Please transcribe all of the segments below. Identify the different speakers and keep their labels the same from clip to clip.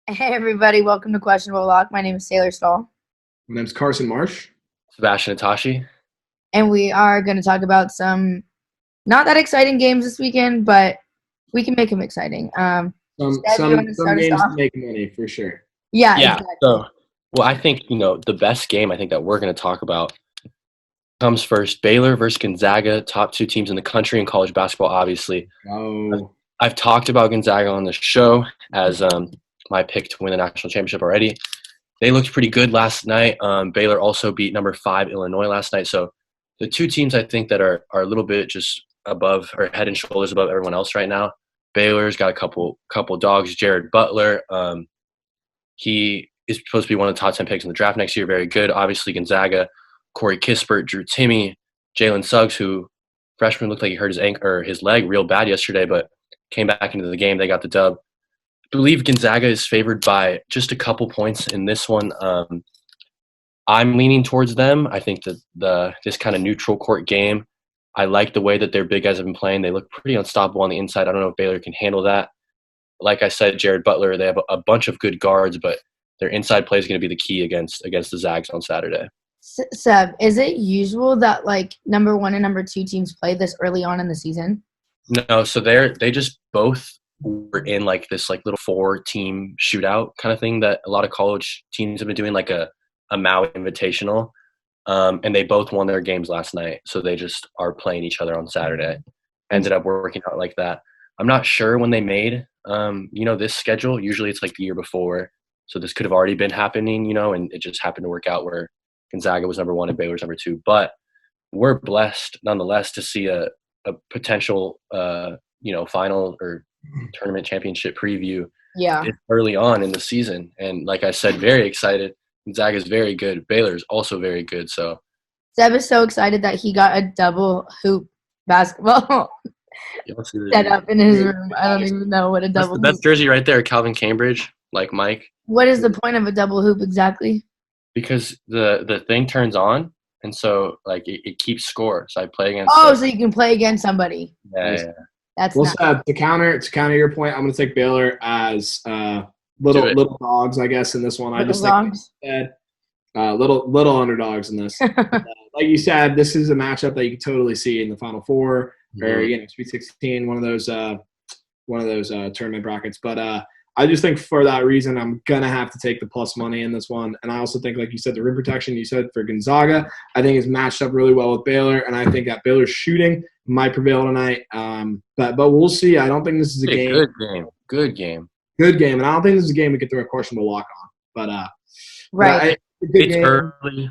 Speaker 1: Hey everybody, welcome to Questionable Lock. My name is Taylor Stahl,
Speaker 2: My name's Carson Marsh.
Speaker 3: Sebastian Itachi.
Speaker 1: and we are going to talk about some not that exciting games this weekend, but we can make them exciting.
Speaker 2: Some
Speaker 1: Seb, you want to
Speaker 2: some
Speaker 1: start us
Speaker 2: games to
Speaker 1: off?
Speaker 2: make money for sure.
Speaker 1: Yeah,
Speaker 3: Yeah.
Speaker 1: exactly.
Speaker 3: Well, I think, the best game I think that we're going to talk about comes first. Baylor versus Gonzaga, top two teams in the country in college basketball, obviously.
Speaker 2: Oh,
Speaker 3: I've talked about Gonzaga on the show as my pick to win the national championship already. They looked pretty good last night. Baylor also beat number 5 Illinois last night. So the two teams I think that are a little bit just above or head and shoulders above everyone else right now. Baylor's got a couple dogs. Jared Butler, he is supposed to be one of the top 10 picks in the draft next year. Very good. Obviously Gonzaga, Corey Kispert, Drew Timme, Jalen Suggs, who freshman looked like he hurt his leg real bad yesterday, but came back into the game. They got the dub. I believe Gonzaga is favored by just a couple points in this one. I'm leaning towards them. I think that this kind of neutral court game, I like the way that their big guys have been playing. They look pretty unstoppable on the inside. I don't know if Baylor can handle that. Like I said, Jared Butler, they have a bunch of good guards, but their inside play is going to be the key against the Zags on Saturday.
Speaker 1: Seb, is it usual that number 1 and number 2 teams play this early on in the season?
Speaker 3: No, so they just both were in this little 4-team shootout kind of thing that a lot of college teams have been doing, like a Maui Invitational. And they both won their games last night, so they just are playing each other on Saturday. Ended up working out like that. I'm not sure when they made this schedule. Usually it's like the year before, so this could have already been happening, and it just happened to work out where Gonzaga was number 1 and Baylor's number 2. But we're blessed nonetheless to see a potential final or tournament championship preview early on in the season. And like I said, very excited. Gonzaga is very good. Baylor is also very good. So
Speaker 1: Seb is so excited that he got a double hoop basketball set up in his room. I don't even know what a double hoop.
Speaker 3: That's jersey right there, Calvin Cambridge, like Mike.
Speaker 1: What is the point of a double hoop exactly?
Speaker 3: Because the thing turns on, and so it keeps score. So I play against.
Speaker 1: So you can play against somebody.
Speaker 3: Yeah.
Speaker 1: That's
Speaker 2: well, Seb, to counter your point, I'm going to take Baylor as little dogs, I guess, in this one. I just think little underdogs in this. Like you said, this is a matchup that you can totally see in the Final Four or Sweet 16, one of those tournament brackets. But I just think for that reason, I'm going to have to take the plus money in this one. And I also think, like you said, the rim protection you said for Gonzaga, I think is matched up really well with Baylor. And I think that Baylor's shooting might prevail tonight. But we'll see. I don't think this is a game.
Speaker 3: Good game.
Speaker 2: And I don't think this is a game we could throw a questionable lock on. But
Speaker 1: right.
Speaker 3: It's early.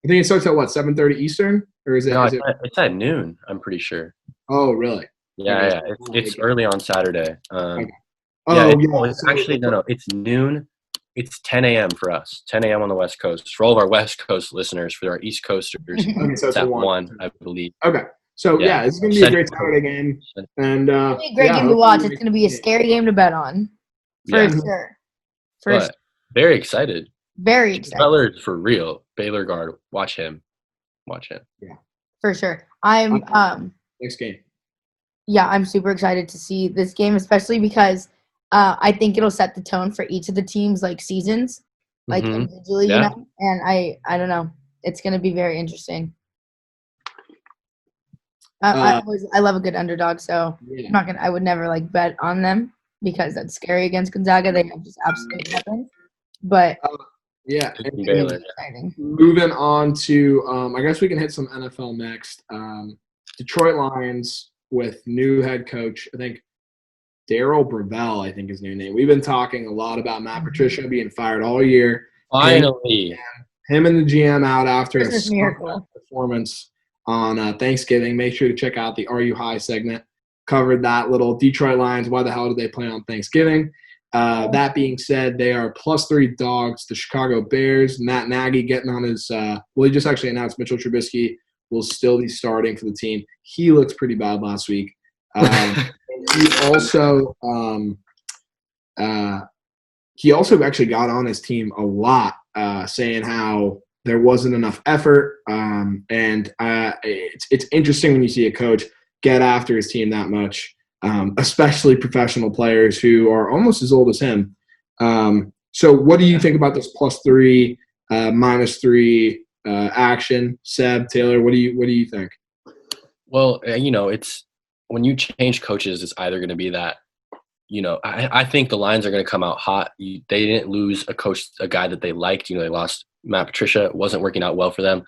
Speaker 2: I think it starts at, 7:30 Eastern? Or is it?
Speaker 3: No, it's at noon, I'm pretty sure.
Speaker 2: Oh, really?
Speaker 3: Yeah. It's early on Saturday.
Speaker 2: Okay.
Speaker 3: It's actually no. It's noon. It's 10 a.m. for us. 10 a.m. on the West Coast. For all of our West Coast listeners, for our East Coasters,
Speaker 2: so
Speaker 3: it's at 1, I believe.
Speaker 2: Okay. So, it's going to be a great Saturday game. And,
Speaker 1: it's going to be a great game to watch. It's going to be a scary game to bet on. For sure.
Speaker 3: But very excited.
Speaker 1: Very excited.
Speaker 3: Butler for real. Baylor guard. Watch him.
Speaker 2: Yeah.
Speaker 1: For sure. I'm
Speaker 2: next game.
Speaker 1: Yeah, I'm super excited to see this game, especially because I think it'll set the tone for each of the teams seasons, individually, And I don't know. It's going to be very interesting. I love a good underdog, so I would never bet on them because that's scary against Gonzaga. They have just absolute weapons. But exciting.
Speaker 2: Moving on to, I guess we can hit some NFL next. Detroit Lions with new head coach, I think Darrell Bravell, I think his new name. We've been talking a lot about Matt Patricia being fired all year.
Speaker 3: Finally.
Speaker 2: Him and the GM out after
Speaker 1: Christmas miracle
Speaker 2: performance on Thanksgiving. Make sure to check out the Are You High segment. Covered that little Detroit Lions. Why the hell did they play on Thanksgiving? That being said, they are +3 dogs. The Chicago Bears, Matt Nagy getting on his he just actually announced Mitchell Trubisky will still be starting for the team. He looked pretty bad last week. He also actually got on his team a lot, saying how there wasn't enough effort. It's interesting when you see a coach get after his team that much, especially professional players who are almost as old as him. So what do you think about this +3, -3 action? Seb, Taylor, what do you think?
Speaker 3: Well, it's when you change coaches, it's either going to be that, I think the Lions are going to come out hot. They didn't lose a guy that they liked. They lost Matt Patricia. It wasn't working out well for them.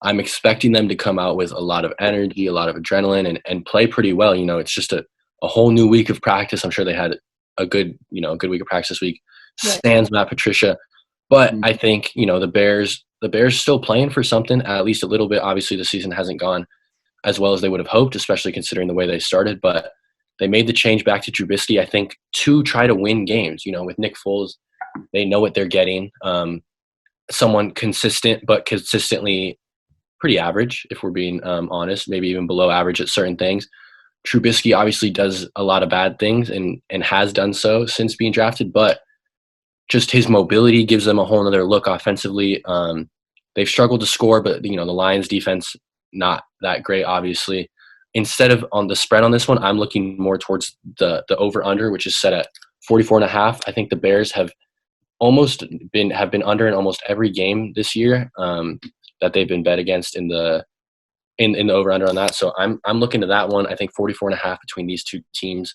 Speaker 3: I'm expecting them to come out with a lot of energy, a lot of adrenaline, and play pretty well. It's just a whole new week of practice. I'm sure they had a good week of practice this week.
Speaker 1: Right.
Speaker 3: Sans Matt Patricia. But I think, the Bears still playing for something, at least a little bit. Obviously, the season hasn't gone as well as they would have hoped, especially considering the way they started. But they made the change back to Trubisky, I think, to try to win games. With Nick Foles, they know what they're getting. Someone consistent, but consistently pretty average, if we're being honest, maybe even below average at certain things. Trubisky obviously does a lot of bad things and has done so since being drafted, but just his mobility gives them a whole other look offensively. They've struggled to score, but the Lions defense, not that great, obviously. Instead of on the spread on this one, I'm looking more towards the over-under, which is set at 44.5. I think the Bears have been under in almost every game this year that they've been bet against in the over-under on that. So I'm looking to that one. I think 44.5 between these two teams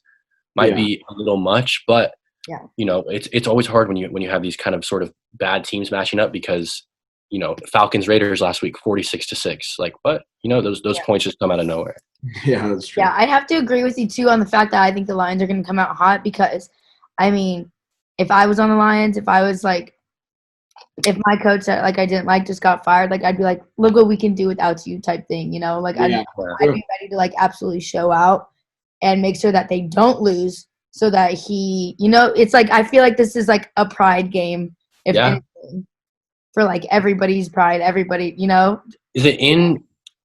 Speaker 3: might be a little much, but it's always hard when you have these kind of sort of bad teams matching up because Falcons Raiders last week 46-6. But those points just come out of nowhere.
Speaker 2: Yeah, that's true.
Speaker 1: Yeah, I'd have to agree with you too on the fact that I think the Lions are going to come out hot because, I mean, if I was on the Lions, if my coach that I didn't like just got fired, I'd be like, look what we can do without you type thing, I'd be ready to absolutely show out and make sure that they don't lose so that it's I feel like this is a pride game if anything, for everybody's pride, everybody,
Speaker 3: Is it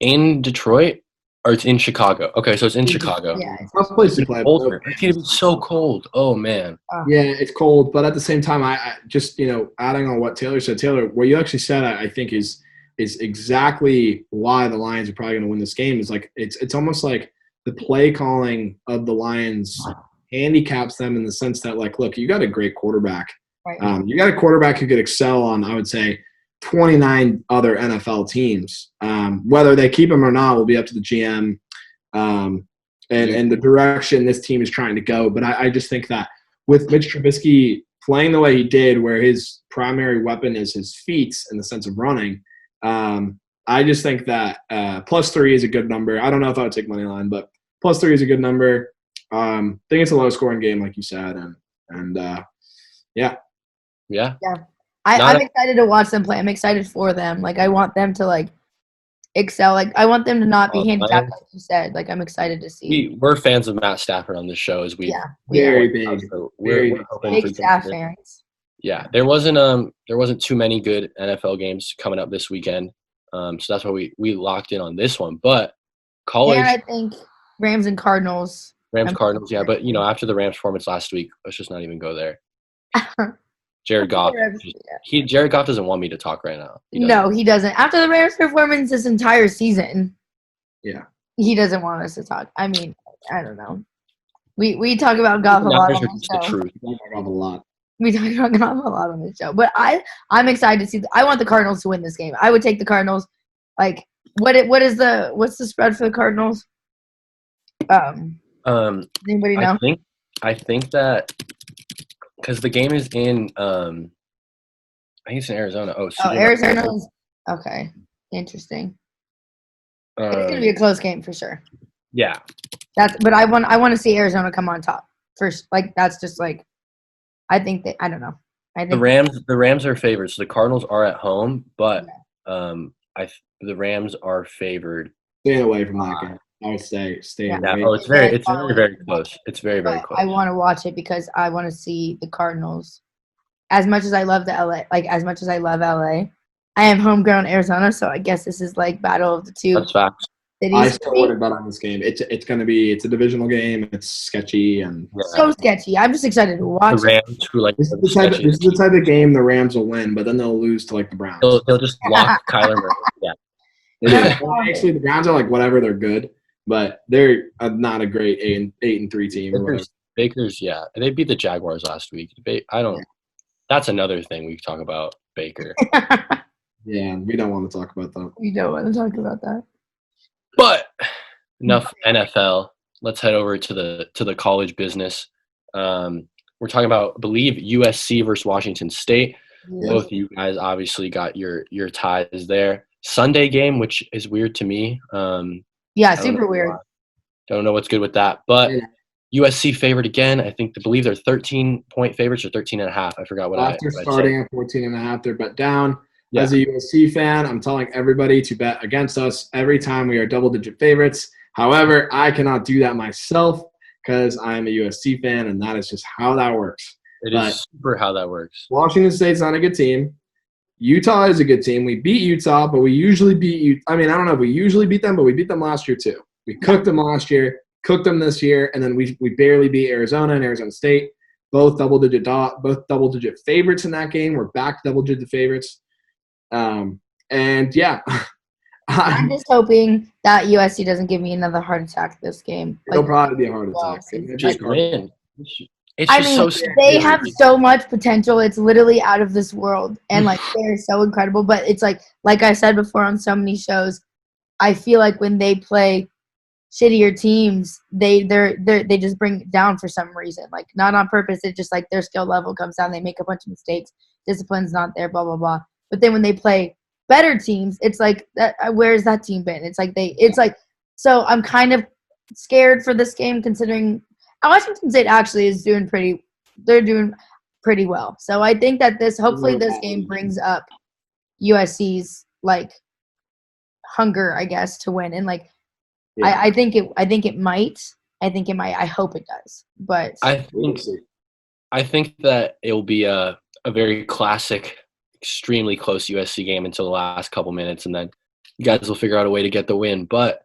Speaker 3: in Detroit or it's in Chicago? Okay, so it's in Chicago.
Speaker 2: Yeah, it's a tough place to play.
Speaker 3: It's going to be so cold. Oh man.
Speaker 2: Yeah, it's cold, but at the same time, I just adding on what Taylor said. Taylor, what you actually said, I think is exactly why the Lions are probably going to win this game. Is it's almost like the play calling of the Lions handicaps them in the sense that look, you got a great quarterback. Right. You got a quarterback who could excel on, I would say, 29 other NFL teams. Whether they keep him or not will be up to the GM and the direction this team is trying to go. But I just think that with Mitch Trubisky playing the way he did, where his primary weapon is his feet in the sense of running, I just think that +3 is a good number. I don't know if I would take money line, but +3 is a good number. I think it's a low-scoring game, like you said, and yeah.
Speaker 1: I'm excited to watch them play. I'm excited for them. I want them to excel. I want them to not be handicapped, like you said. I'm excied to see.
Speaker 3: We're fans of Matt Stafford on this show, as we
Speaker 2: very big,
Speaker 3: so
Speaker 2: very
Speaker 1: big Staff fans.
Speaker 3: Yeah, there wasn't too many good NFL games coming up this weekend, so that's why we locked in on this one. But college,
Speaker 1: I think Rams and Cardinals.
Speaker 3: Cardinals, yeah. But after the Rams performance last week, let's just not even go there. Jared Goff. Jared Goff doesn't want me to talk right now.
Speaker 1: No, he doesn't. After the Rams performance this entire season, he doesn't want us to talk. I mean, I don't know. We talk about Goff a lot on the show.
Speaker 2: We talk about Goff
Speaker 1: a lot on this show. But I'm excited to see. I want the Cardinals to win this game. I would take the Cardinals. What's the spread for the Cardinals? Anybody know?
Speaker 3: I think that because the game is in I think it's in Arizona.
Speaker 1: Arizona is okay. Interesting. It's gonna be a close game for sure.
Speaker 3: Yeah.
Speaker 1: But I want to see Arizona come on top first. That's just I think I don't know. I think
Speaker 3: the Rams are favored, so the Cardinals are at home, but the Rams are favored.
Speaker 2: Staying away from that game. I would say stay away.
Speaker 3: Yeah, it's very close. It's very close.
Speaker 1: I want to watch it because I want to see the Cardinals. As much as I love as much as I love LA, I am homegrown Arizona, so I guess this is battle of the two.
Speaker 3: That's facts.
Speaker 2: I still wouldn't bet on this game. It's a divisional game. It's sketchy and
Speaker 1: so sketchy. I'm just excited to watch.
Speaker 3: The Rams,
Speaker 2: this is the type of game the Rams will win, but then they'll lose to the Browns.
Speaker 3: They'll just lock Kyler Murray.
Speaker 2: Yeah. Actually, the Browns are whatever. They're good, but they're not a great 8-3 team.
Speaker 3: Baker's, they beat the Jaguars last week. That's another thing we talk about, Baker.
Speaker 2: Yeah, we don't want to talk about that.
Speaker 1: We don't want to talk about that.
Speaker 3: But enough NFL. Let's head over to the college business. We're talking about, I believe, USC versus Washington State. Yes. Both of you guys obviously got your ties there. Sunday game, which is weird to me.
Speaker 1: Yeah, super weird.
Speaker 3: Don't know what's good with that. But USC favored again. I believe they're 13-point favorites or 13.5. I forgot what
Speaker 2: After starting at 14.5, they're bet down. Yeah. As a USC fan, I'm telling everybody to bet against us every time we are double-digit favorites. However, I cannot do that myself because I am a USC fan, and that is just how that works.
Speaker 3: It is super how that works.
Speaker 2: Washington State's not a good team. Utah is a good team. We beat Utah, but we usually beat I don't know if we usually beat them, but we beat them last year too. We cooked them last year, cooked them this year, and then we barely beat Arizona and Arizona State. Both double-digit favorites in that game. We're back to double-digit favorites. And yeah.
Speaker 1: I'm just hoping that USC doesn't give me another heart attack this game.
Speaker 2: It'll probably be a heart attack.
Speaker 1: They have so much potential. It's literally out of this world, and they're so incredible. But it's like I said before on so many shows, I feel like when they play shittier teams, they just bring it down for some reason. Like not on purpose. It's just like their skill level comes down. They make a bunch of mistakes. Discipline's not there. Blah blah blah. But then when they play better teams, it's like where's that team been? So I'm kind of scared for this game considering Washington State actually is doing pretty well. So I think that hopefully this game brings up USC's hunger, I guess, to win. And I think it might. I hope it does. But
Speaker 3: I think that it will be a very classic, extremely close USC game until the last couple minutes, and then you guys will figure out a way to get the win. But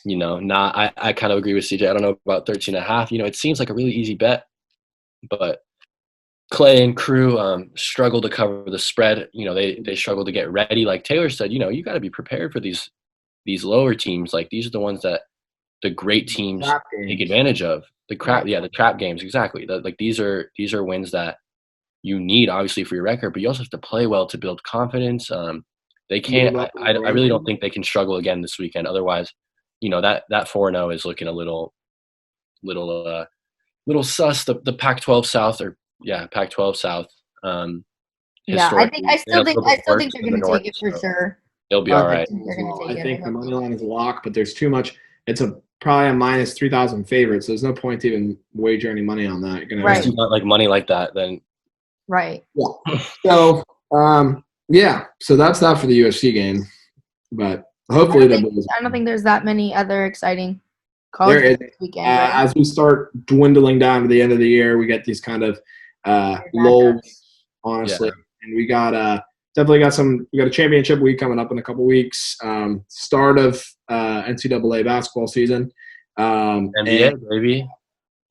Speaker 3: I kind of agree with CJ. I don't know about 13.5. It seems like a really easy bet, but Clay and crew struggle to cover the spread. They struggle to get ready. Like Taylor said, you got to be prepared for these lower teams. Like these are the ones that the great teams take advantage of. The trap games, exactly. These are wins that you need obviously for your record, but you also have to play well to build confidence. They can't. I really don't think they can struggle again this weekend. Otherwise, that 4-0 is looking a little sus. The Pac-12 South Pac-12 South.
Speaker 1: I still think they're going to take it for sure.
Speaker 3: They'll be all right.
Speaker 2: I think the money line is locked, but there's too much. It's probably a minus 3,000 favorite, so there's no point to even wager any money on that. You're
Speaker 3: gonna not money like that, then.
Speaker 1: Right.
Speaker 2: Yeah. So so that's that for the USC game, but hopefully
Speaker 1: I don't think there's that many other exciting college this weekend. Right?
Speaker 2: As we start dwindling down to the end of the year, we get these kind of low, honestly, and we got definitely we got a championship week coming up in a couple weeks. Start of NCAA basketball season.
Speaker 3: NBA, baby.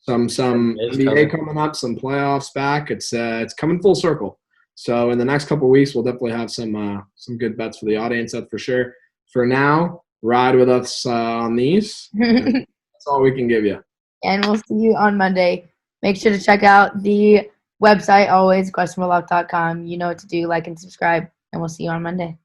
Speaker 2: Some NBA coming up, some playoffs back. It's coming full circle. So in the next couple of weeks, we'll definitely have some good bets for the audience. That's for sure. For now, ride with us on these. That's all we can give you.
Speaker 1: And we'll see you on Monday. Make sure to check out the website always, questionableluck.com. You know what to do. Like and subscribe, and we'll see you on Monday.